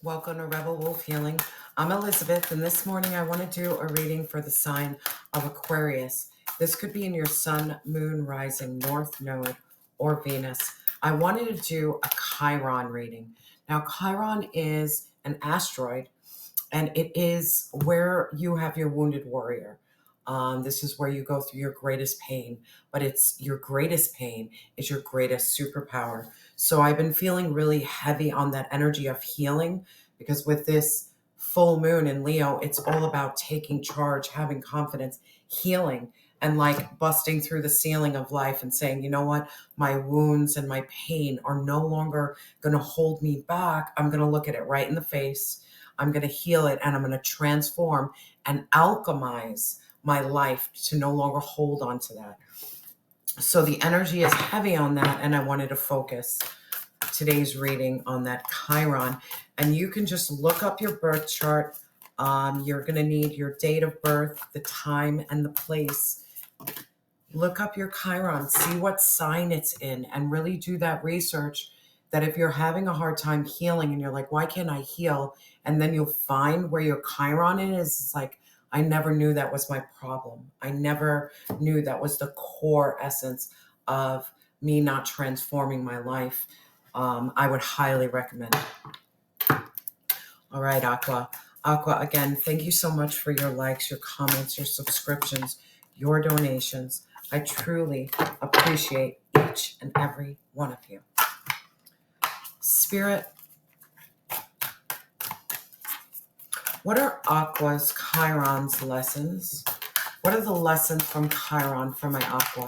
Welcome to Rebel Wolf Healing. I'm Elizabeth, and this morning I want to do a reading for the sign of Aquarius. This could be in your sun, moon, rising, north node, or Venus. I wanted to do a Chiron reading. Now, Chiron is an asteroid, and it is where you have your wounded warrior. This is where you go through your greatest pain, but it's your greatest pain is your greatest superpower. So I've been feeling really heavy on that energy of healing because with this full moon in Leo, it's all about taking charge, having confidence, healing, and like busting through the ceiling of life and saying, you know what, my wounds and my pain are no longer going to hold me back. I'm going to look at it right in the face. I'm going to heal it, and I'm going to transform and alchemize my life to no longer hold on to that. So the energy is heavy on that, and I wanted to focus today's reading on that Chiron. And you can just look up your birth chart. You're going to need your date of birth, the time, and the place. Look up your Chiron, see what sign it's in, and really do that research. That if you're having a hard time healing and you're like, why can't I heal? And then you'll find where your Chiron is. It's like, I never knew that was my problem. I never knew that was the core essence of me not transforming my life. I would highly recommend it. All right, Aqua. Aqua, again, thank you so much for your likes, your comments, your subscriptions, your donations. I truly appreciate each and every one of you. Spirit, what are Aqua's Chiron's lessons? What are the lessons from Chiron for my Aqua?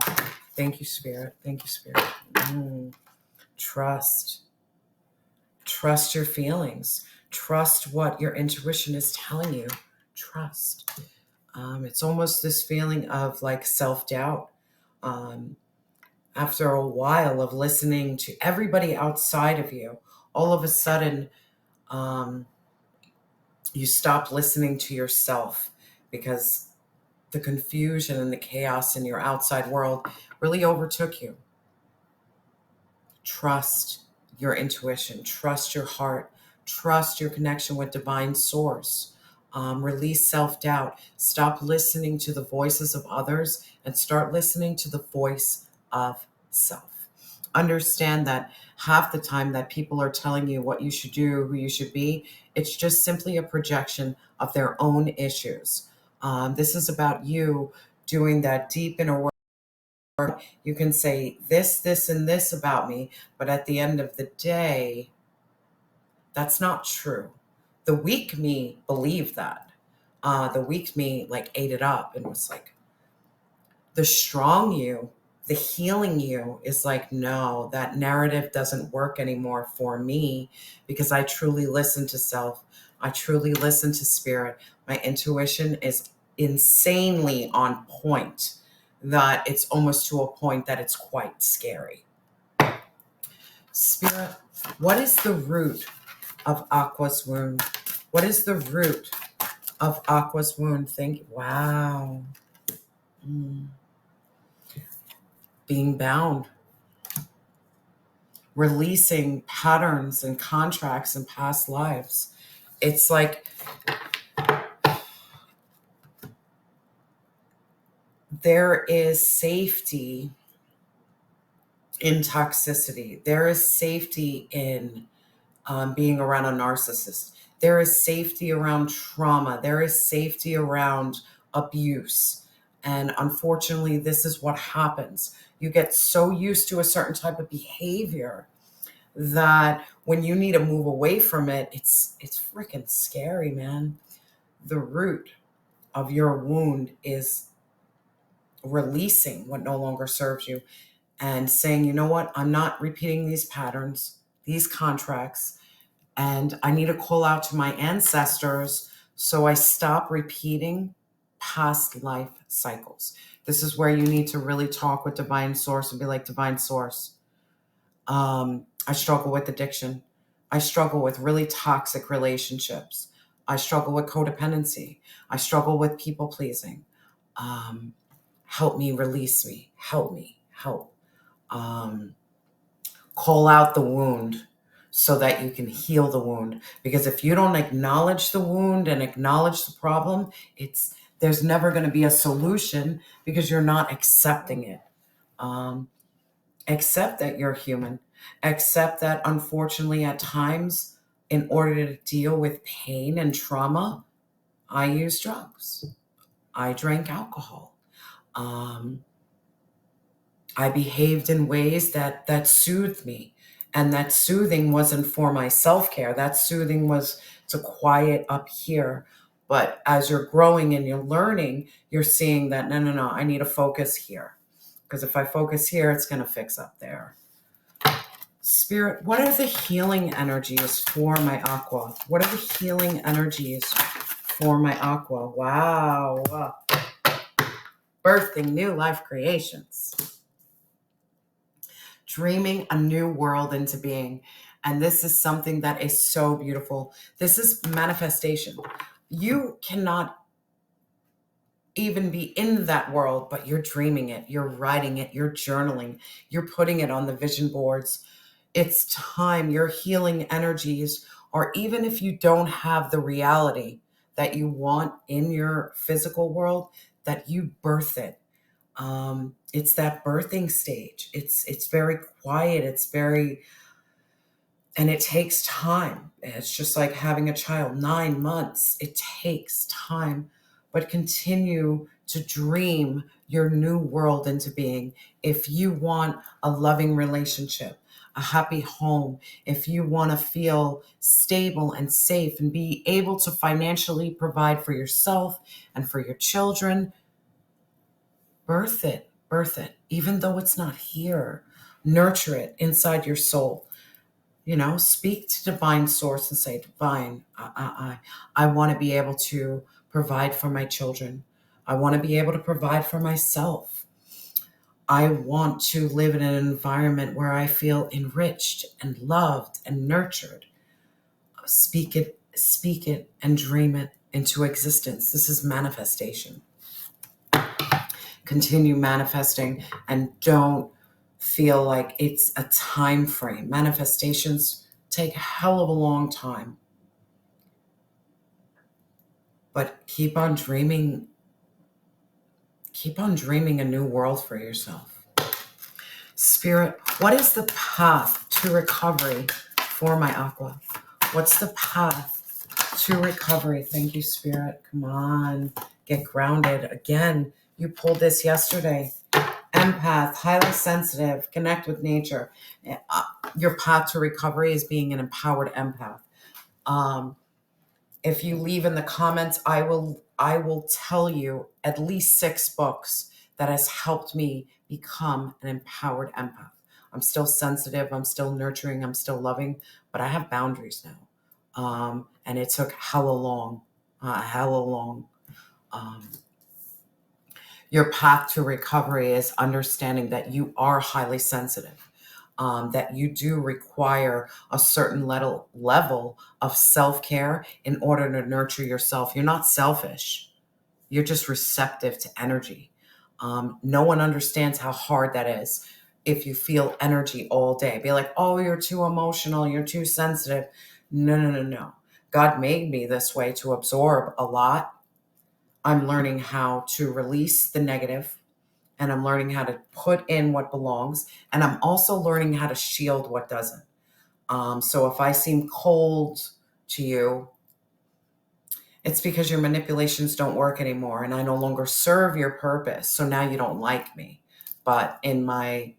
Thank you, Spirit. Thank you, Spirit. Trust. Trust your feelings. Trust what your intuition is telling you. Trust. It's almost this feeling of like self-doubt. After a while of listening to everybody outside of you, all of a sudden, you stop listening to yourself because the confusion and the chaos in your outside world really overtook you. Trust your intuition, trust your heart, trust your connection with divine source. Release self-doubt. Stop listening to the voices of others and start listening to the voice of self. Understand that half the time that people are telling you what you should do, who you should be, it's just simply a projection of their own issues. This is about you doing that deep inner work. You can say this, and this about me, but at the end of the day, that's not true. The weak me believed that. The weak me like ate it up and was like, the strong you, the healing you is like, no, that narrative doesn't work anymore for me because I truly listen to self. I truly listen to spirit. My intuition is insanely on point that it's almost to a point that it's quite scary. Spirit, what is the root of Aqua's wound? What is the root of Aqua's wound? Thank you. Wow. Being bound, releasing patterns and contracts in past lives. It's like there is safety in toxicity. There is safety in being around a narcissist. There is safety around trauma. There is safety around abuse. And unfortunately, this is what happens. You get so used to a certain type of behavior that when you need to move away from it, it's freaking scary, man. The root of your wound is releasing what no longer serves you and saying, you know what, I'm not repeating these patterns, these contracts, and I need to call out to my ancestors so I stop repeating past life cycles. This is where you need to really talk with divine source and be like, divine source, I struggle with addiction. I struggle with really toxic relationships. I struggle with codependency. I struggle with people pleasing. Help me, release me, help me, help. Call out the wound so that you can heal the wound. Because if you don't acknowledge the wound and acknowledge the problem, there's never going to be a solution because you're not accepting it. Accept that you're human. Accept that, unfortunately, at times, in order to deal with pain and trauma, I use drugs. I drank alcohol. I behaved in ways that soothed me. And that soothing wasn't for my self-care. That soothing was to quiet up here. But as you're growing and you're learning, you're seeing that, no, I need to focus here. Because if I focus here, it's going to fix up there. Spirit, what are the healing energies for my aqua? What are the healing energies for my aqua? Wow. Birthing new life creations. Dreaming a new world into being. And this is something that is so beautiful. This is manifestation. You cannot even be in that world, but you're dreaming it, you're writing it, you're journaling, you're putting it on the vision boards. It's time. Your healing energies, or even if you don't have the reality that you want in your physical world, that you birth it. It's that birthing stage. It's very quiet. And it takes time. It's just like having a child, 9 months. It takes time, but continue to dream your new world into being. If you want a loving relationship, a happy home, if you want to feel stable and safe and be able to financially provide for yourself and for your children, birth it, even though it's not here. Nurture it inside your soul. Speak to divine source and say, divine, I want to be able to provide for my children. I want to be able to provide for myself. I want to live in an environment where I feel enriched and loved and nurtured. Speak it and dream it into existence. This is manifestation. Continue manifesting and don't feel like it's a time frame. Manifestations take a hell of a long time. But keep on dreaming a new world for yourself. Spirit, what is the path to recovery for my aqua? What's the path to recovery? Thank you, Spirit. Come on, get grounded. Again, you pulled this yesterday. Empath, highly sensitive, connect with nature. Your path to recovery is being an empowered empath. If you leave in the comments, I will tell you at least 6 books that has helped me become an empowered empath. I'm still sensitive, I'm still nurturing, I'm still loving, but I have boundaries now. And it took hella long. Your path to recovery is understanding that you are highly sensitive, that you do require a certain level of self-care in order to nurture yourself. You're not selfish. You're just receptive to energy. No one understands how hard that is if you feel energy all day. Be like, oh, you're too emotional, you're too sensitive. No. God made me this way to absorb a lot. I'm learning how to release the negative, and I'm learning how to put in what belongs, and I'm also learning how to shield what doesn't. So if I seem cold to you, it's because your manipulations don't work anymore, and I no longer serve your purpose, so now you don't like me. But in my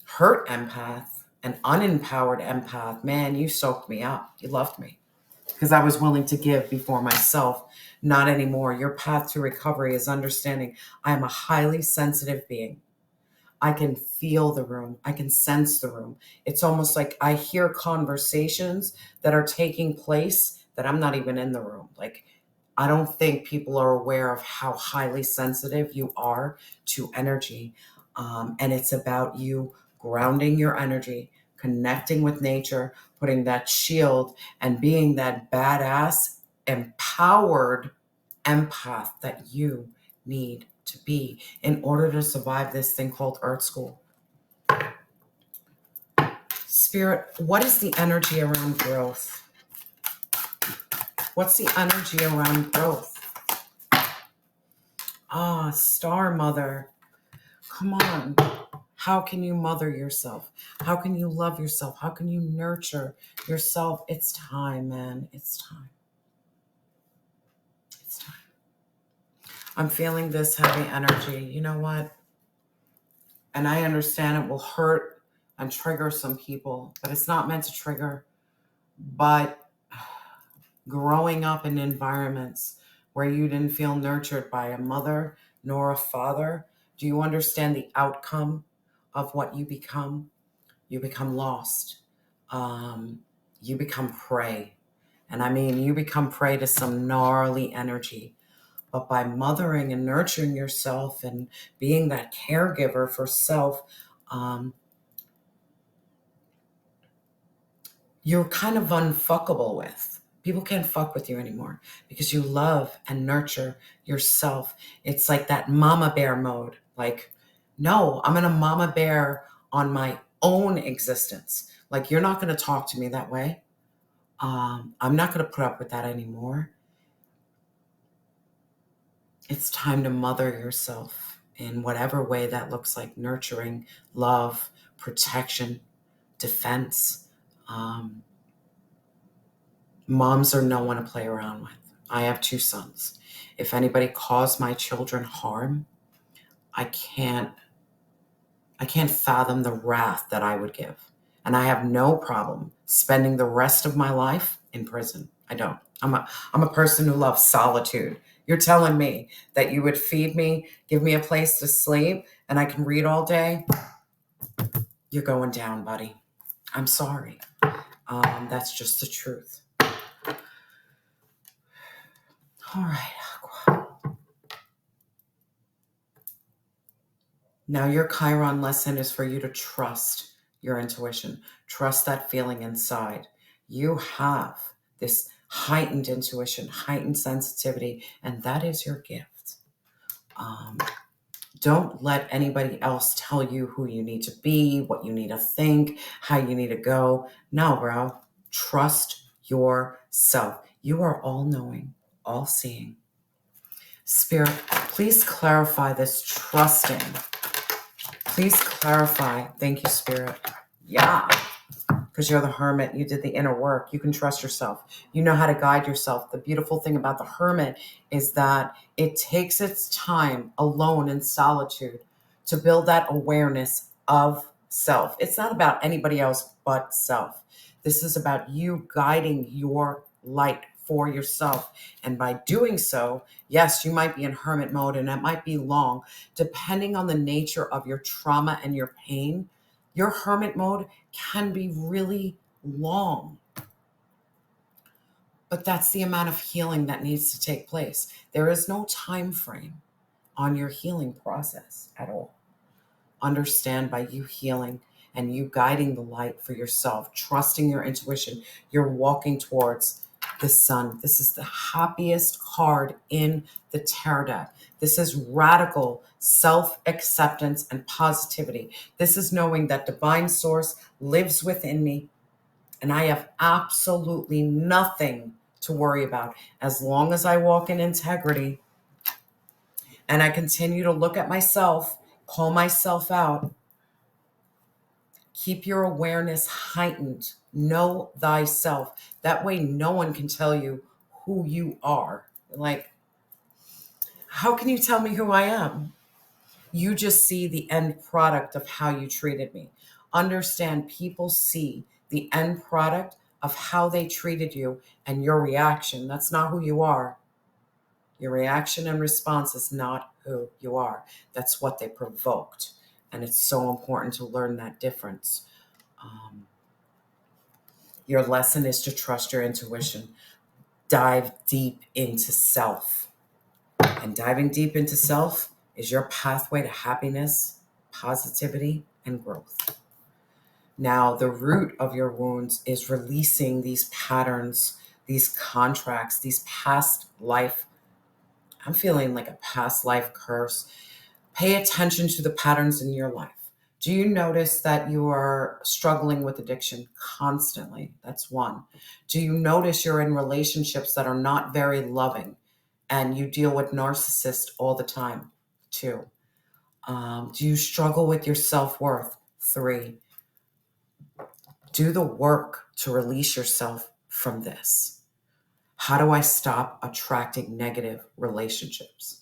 hurt empath and unempowered empath, man, you soaked me up. You loved me. Because I was willing to give before myself. Not anymore. Your path to recovery is understanding I am a highly sensitive being. I can feel the room. I can sense the room. It's almost like I hear conversations that are taking place that I'm not even in the room. Like, I don't think people are aware of how highly sensitive you are to energy. And it's about you grounding your energy, connecting with nature, putting that shield, and being that badass, empowered empath that you need to be in order to survive this thing called Earth School. Spirit, what is the energy around growth? What's the energy around growth? Ah, Star Mother. Come on. How can you mother yourself? How can you love yourself? How can you nurture yourself? It's time, man. It's time. It's time. I'm feeling this heavy energy. You know what? And I understand it will hurt and trigger some people, but it's not meant to trigger. But growing up in environments where you didn't feel nurtured by a mother nor a father, do you understand the outcome of what you become? You become lost. You become prey. And I mean, you become prey to some gnarly energy. But by mothering and nurturing yourself and being that caregiver for self, you're kind of unfuckable with. People can't fuck with you anymore because you love and nurture yourself. It's like that mama bear mode. Like, no, I'm going to mama bear on my own existence. Like, you're not going to talk to me that way. I'm not going to put up with that anymore. It's time to mother yourself in whatever way that looks like: nurturing, love, protection, defense. Moms are no one to play around with. I have 2 sons. If anybody caused my children harm, I can't fathom the wrath that I would give. And I have no problem spending the rest of my life in prison. I don't. I'm a person who loves solitude. You're telling me that you would feed me, give me a place to sleep, and I can read all day? You're going down, buddy. I'm sorry. That's just the truth. All right, Aqua. Now your Chiron lesson is for you to trust your intuition. Trust that feeling inside. You have this heightened intuition, heightened sensitivity, and that is your gift. Don't let anybody else tell you who you need to be, what you need to think, how you need to go. No, bro. Trust yourself. You are all-knowing, all-seeing. Spirit, please clarify this trusting. Please clarify. Thank you, Spirit. Yeah. Because you're the hermit. You did the inner work. You can trust yourself. You know how to guide yourself. The beautiful thing about the hermit is that it takes its time alone in solitude to build that awareness of self. It's not about anybody else but self. This is about you guiding your light for yourself. And by doing so, yes, you might be in hermit mode and it might be long. Depending on the nature of your trauma and your pain, your hermit mode can be really long. But that's the amount of healing that needs to take place. There is no time frame on your healing process at all. Understand, by you healing and you guiding the light for yourself, trusting your intuition, you're walking towards the sun. This is the happiest card in the tarot deck. This is radical self-acceptance and positivity. This is knowing that divine source lives within me and I have absolutely nothing to worry about as long as I walk in integrity and I continue to look at myself, call myself out. Keep your awareness heightened. Know thyself. That way no one can tell you who you are. Like, how can you tell me who I am? You just see the end product of how you treated me. Understand, people see the end product of how they treated you and your reaction. That's not who you are. Your reaction and response is not who you are. That's what they provoked. And it's so important to learn that difference. Your lesson is to trust your intuition. Dive deep into self. And diving deep into self is your pathway to happiness, positivity, and growth. Now, the root of your wounds is releasing these patterns, these contracts, these past life. I'm feeling like a past life curse. Pay attention to the patterns in your life. Do you notice that you are struggling with addiction constantly? That's one. Do you notice you're in relationships that are not very loving and you deal with narcissists all the time? Two. Do you struggle with your self-worth? Three. Do the work to release yourself from this. How do I stop attracting negative relationships?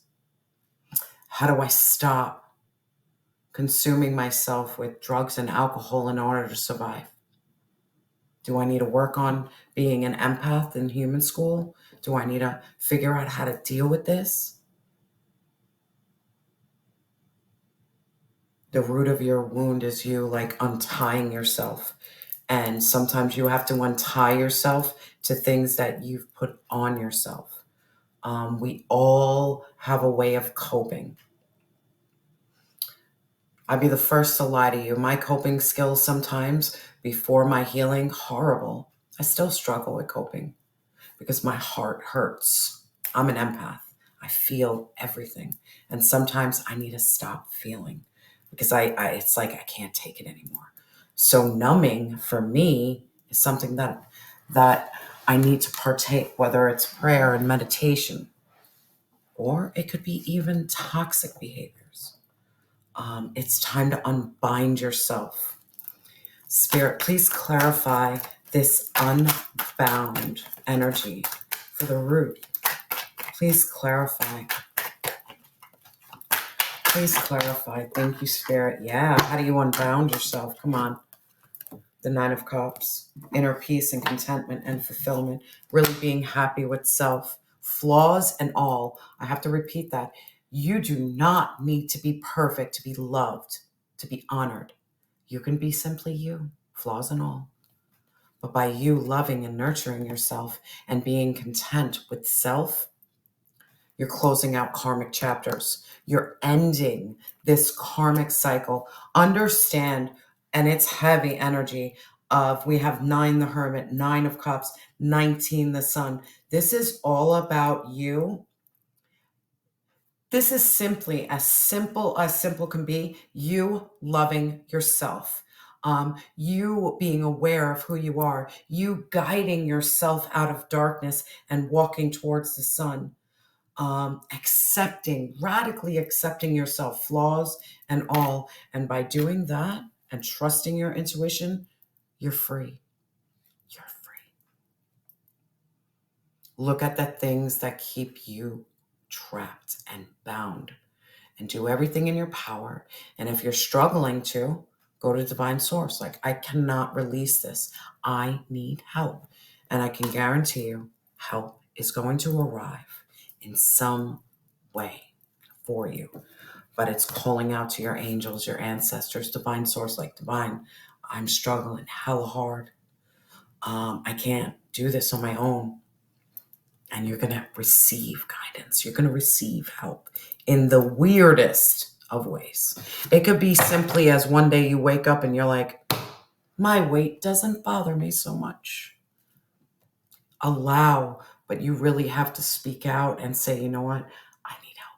How do I stop consuming myself with drugs and alcohol in order to survive? Do I need to work on being an empath in human school? Do I need to figure out how to deal with this? The root of your wound is you like untying yourself. And sometimes you have to untie yourself to things that you've put on yourself. We all have a way of coping. I'd be the first to lie to you. My coping skills sometimes before my healing, horrible. I still struggle with coping because my heart hurts. I'm an empath. I feel everything. And sometimes I need to stop feeling because it's like I can't take it anymore. So numbing for me is something that I need to partake, whether it's prayer and meditation, or it could be even toxic behaviors. It's time to unbind yourself. Spirit, please clarify this unbound energy for the root. Please clarify. Please clarify. Thank you, Spirit. Yeah, how do you unbound yourself? Come on. The Nine of Cups. Inner peace and contentment and fulfillment. Really being happy with self. Flaws and all. I have to repeat that. You do not need to be perfect to be loved, to be honored. You can be simply you, flaws and all. But by you loving and nurturing yourself and being content with self, you're closing out karmic chapters. You're ending this karmic cycle. Understand, and it's heavy energy of, we have 9 the Hermit, 9 of Cups, 19 the Sun. This is all about you. This is simply as simple can be, you loving yourself. You being aware of who you are, you guiding yourself out of darkness and walking towards the sun. Radically accepting yourself, flaws and all. And by doing that and trusting your intuition, you're free. You're free. Look at the things that keep you trapped and bound and do everything in your power. And if you're struggling to, go to divine source. Like, I cannot release this. I need help. And I can guarantee you help is going to arrive in some way for you. But it's calling out to your angels, your ancestors, divine source, like, divine, I'm struggling hella hard. I can't do this on my own. And you're going to receive guidance. You're going to receive help in the weirdest of ways. It could be simply as one day you wake up and you're like, my weight doesn't bother me so much. Allow, but you really have to speak out and say, you know what? I need help.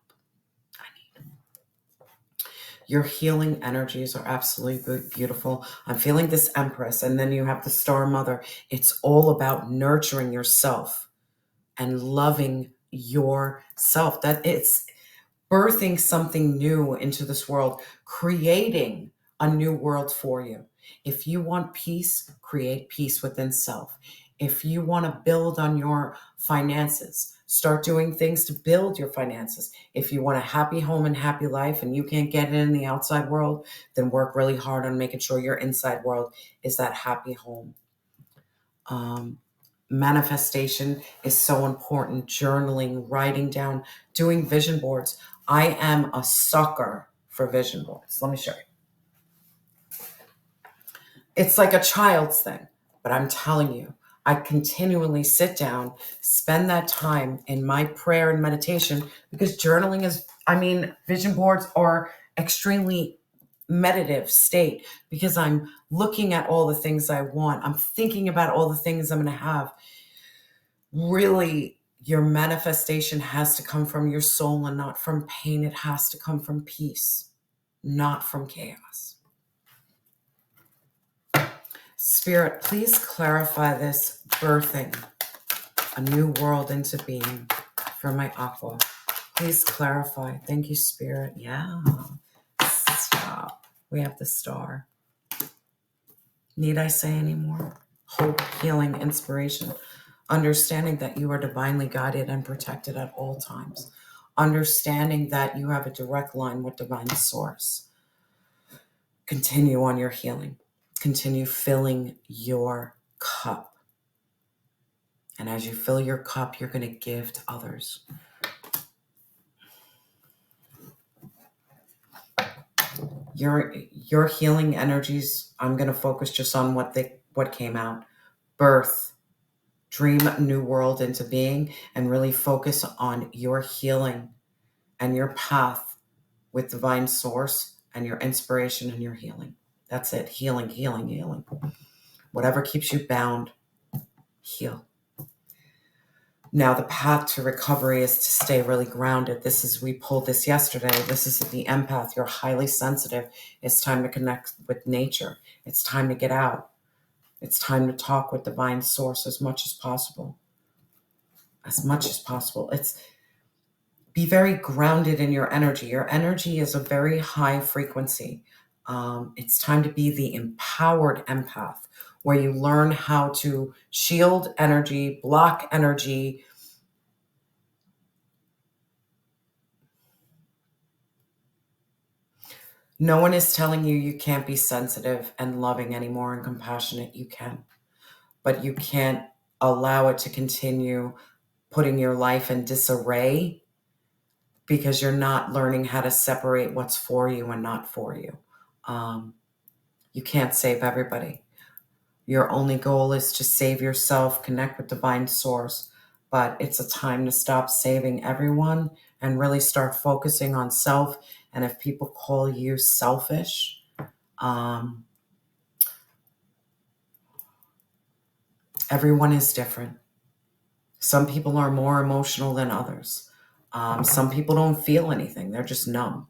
Your healing energies are absolutely beautiful. I'm feeling this Empress, and then you have the Star Mother. It's all about nurturing yourself and loving yourself. That it's birthing something new into this world, creating a new world for you. If you want peace, create peace within self. If you want to build on your finances, start doing things to build your finances. If you want a happy home and happy life and you can't get it in the outside world, then work really hard on making sure your inside world is that happy home. Manifestation is so important. Journaling, writing down, doing vision boards. I am a sucker for vision boards. Let me show you. It's like a child's thing, but I'm telling you, I continually sit down, spend that time in my prayer and meditation, because journaling is, vision boards are extremely meditative state, because I'm looking at all the things I want. I'm thinking about all the things I'm going to have. Really, your manifestation has to come from your soul and not from pain. It has to come from peace, not from chaos. Spirit, please clarify this birthing a new world into being for my Aqua. Please clarify. Thank you, Spirit. Yeah. Stop. We have the star. Need I say any more? Hope, healing, inspiration. Understanding that you are divinely guided and protected at all times. Understanding that you have a direct line with divine source. Continue on your healing. Continue filling your cup. And as you fill your cup, you're going to give to others. Your healing energies, I'm going to focus just on what came out. Birth, dream a new world into being, and really focus on your healing and your path with divine source and your inspiration and your healing. That's it. Healing, healing, healing. Whatever keeps you bound, heal. Now, the path to recovery is to stay really grounded. We pulled this yesterday. This is the empath. You're highly sensitive. It's time to connect with nature. It's time to get out. It's time to talk with divine source as much as possible. As much as possible. Be very grounded in your energy. Your energy is a very high frequency. It's time to be the empowered empath, where you learn how to shield energy, block energy. No one is telling you can't be sensitive and loving anymore and compassionate. You can, but you can't allow it to continue putting your life in disarray because you're not learning how to separate what's for you and not for you. You can't save everybody. Your only goal is to save yourself, connect with divine source, but it's a time to stop saving everyone and really start focusing on self. And if people call you selfish, everyone is different. Some people are more emotional than others. Some people don't feel anything. They're just numb.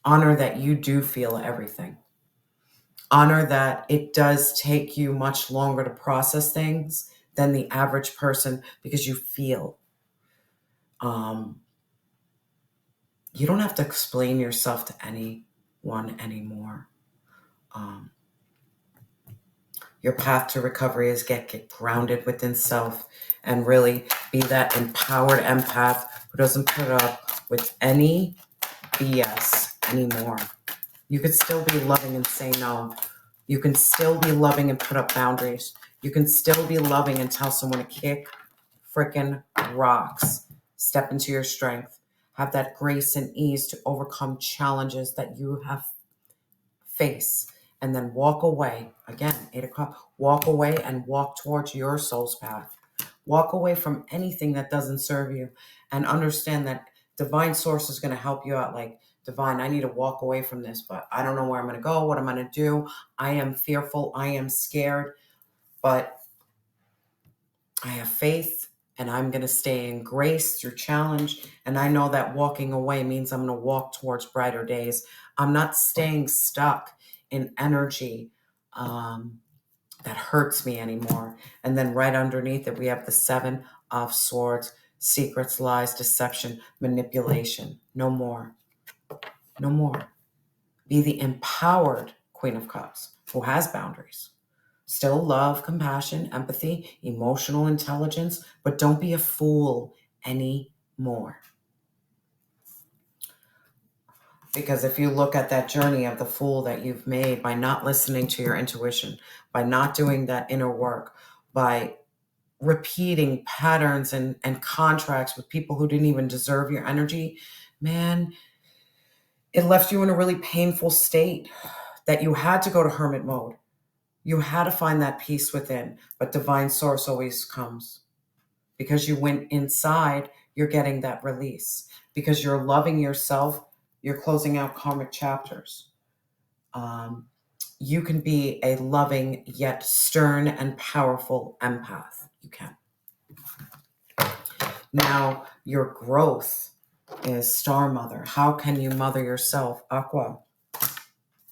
Honor that you do feel everything. Honor that it does take you much longer to process things than the average person because you feel. You don't have to explain yourself to anyone anymore. Your path to recovery is get grounded within self and really be that empowered empath who doesn't put up with any BS anymore. You could still be loving and say no. You can still be loving and put up boundaries. You can still be loving and tell someone to kick freaking rocks. Step into your strength. Have that grace and ease to overcome challenges that you have faced. And then walk away. Again, 8 o'clock. Walk away and walk towards your soul's path. Walk away from anything that doesn't serve you. And understand that divine source is going to help you out. Like, divine, I need to walk away from this, but I don't know where I'm going to go, what I'm going to do. I am fearful. I am scared. But I have faith. And I'm going to stay in grace through challenge. And I know that walking away means I'm going to walk towards brighter days. I'm not staying stuck in energy that hurts me anymore. And then right underneath it, we have the 7 of Swords, secrets, lies, deception, manipulation. No more. No more. Be the empowered Queen of Cups who has boundaries. Still love, compassion, empathy, emotional intelligence, but don't be a fool anymore. Because if you look at that journey of the fool that you've made by not listening to your intuition, by not doing that inner work, by repeating patterns and contracts with people who didn't even deserve your energy, man, it left you in a really painful state that you had to go to hermit mode. You had to find that peace within, but divine source always comes. Because you went inside, you're getting that release. Because you're loving yourself, you're closing out karmic chapters. You can be a loving yet stern and powerful empath. You can. Now, your growth is Star Mother. How can you mother yourself? Aqua.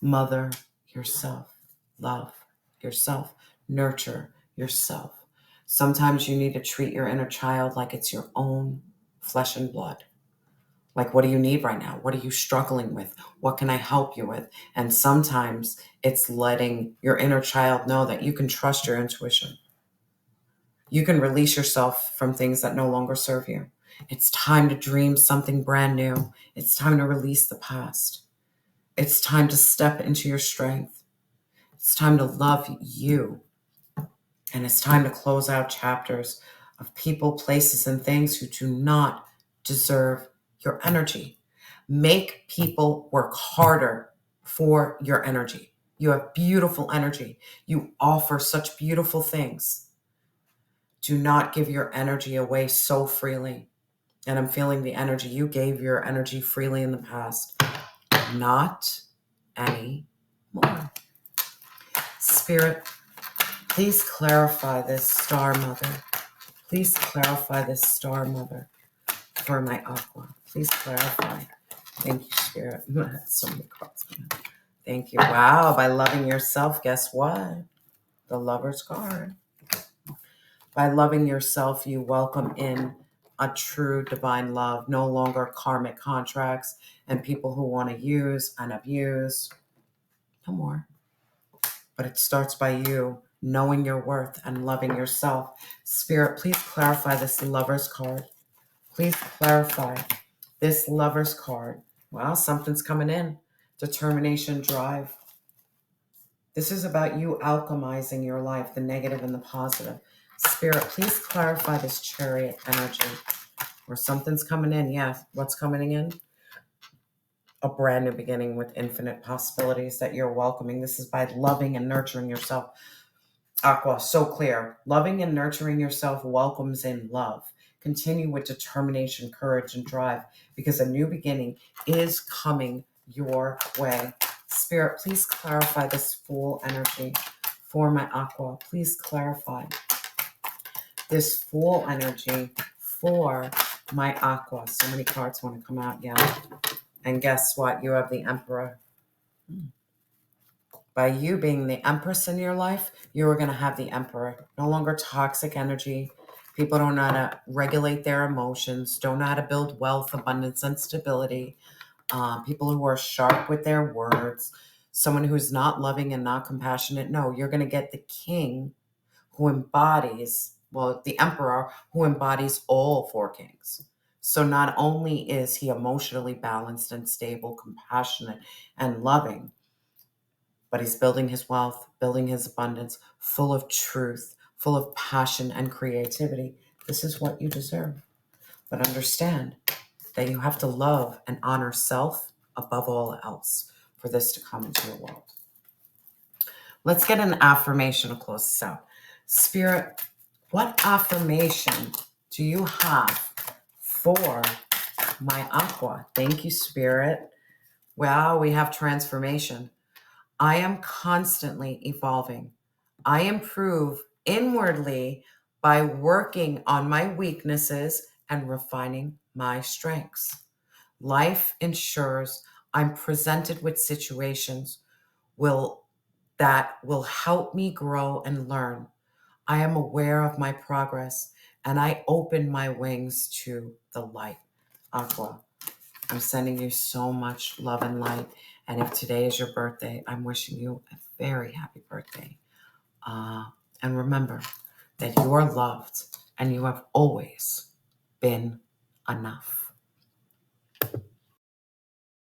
Mother yourself. Love. yourself. Nurture yourself. Sometimes you need to treat your inner child like it's your own flesh and blood. Like, what do you need right now? What are you struggling with? What can I help you with? And sometimes it's letting your inner child know that you can trust your intuition. You can release yourself from things that no longer serve you. It's time to dream something brand new. It's time to release the past. It's time to step into your strength. It's time to love you. And it's time to close out chapters of people, places, and things who do not deserve your energy. Make people work harder for your energy. You have beautiful energy. You offer such beautiful things. Do not give your energy away so freely. And I'm feeling the energy. You gave your energy freely in the past. Not anymore. Spirit, please clarify this star mother. Please clarify this star mother for my Aqua. Please clarify. Thank you, Spirit. So many cards. Thank you. Wow, by loving yourself, guess what? The Lover's card. By loving yourself, you welcome in a true divine love, no longer karmic contracts and people who want to use and abuse. No more. But it starts by you knowing your worth and loving yourself. Spirit, please clarify this Lover's card. Please clarify this Lover's card. Wow, something's coming in. Determination, drive. This is about you alchemizing your life, the negative and the positive. Spirit, please clarify this Chariot energy. Or something's coming in. Yeah, what's coming in? A brand new beginning with infinite possibilities that you're welcoming. This is by loving and nurturing yourself. Aqua, so clear. Loving and nurturing yourself welcomes in love. Continue with determination, courage, and drive because a new beginning is coming your way. Spirit, please clarify this Fool energy for my Aqua. Please clarify this Fool energy for my Aqua. So many cards want to come out, yeah. And guess what? You have the Emperor. By you being the Empress in your life, you are going to have the Emperor. No longer toxic energy. People don't know how to regulate their emotions, don't know how to build wealth, abundance, and stability. People who are sharp with their words. Someone who's not loving and not compassionate. No, you're going to get the King who embodies, well, the Emperor who embodies all four kings. So not only is he emotionally balanced and stable, compassionate, and loving, but he's building his wealth, building his abundance, full of truth, full of passion and creativity. This is what you deserve. But understand that you have to love and honor self above all else for this to come into your world. Let's get an affirmation to close this out. Spirit, what affirmation do you have for my Aqua? Thank you, Spirit. Wow, we have transformation. I am constantly evolving. I improve inwardly by working on my weaknesses and refining my strengths. Life ensures I'm presented with situations that will help me grow and learn. I am aware of my progress and I open my wings to the light. Aqua, I'm sending you so much love and light. And if today is your birthday, I'm wishing you a very happy birthday. And remember that you are loved and you have always been enough.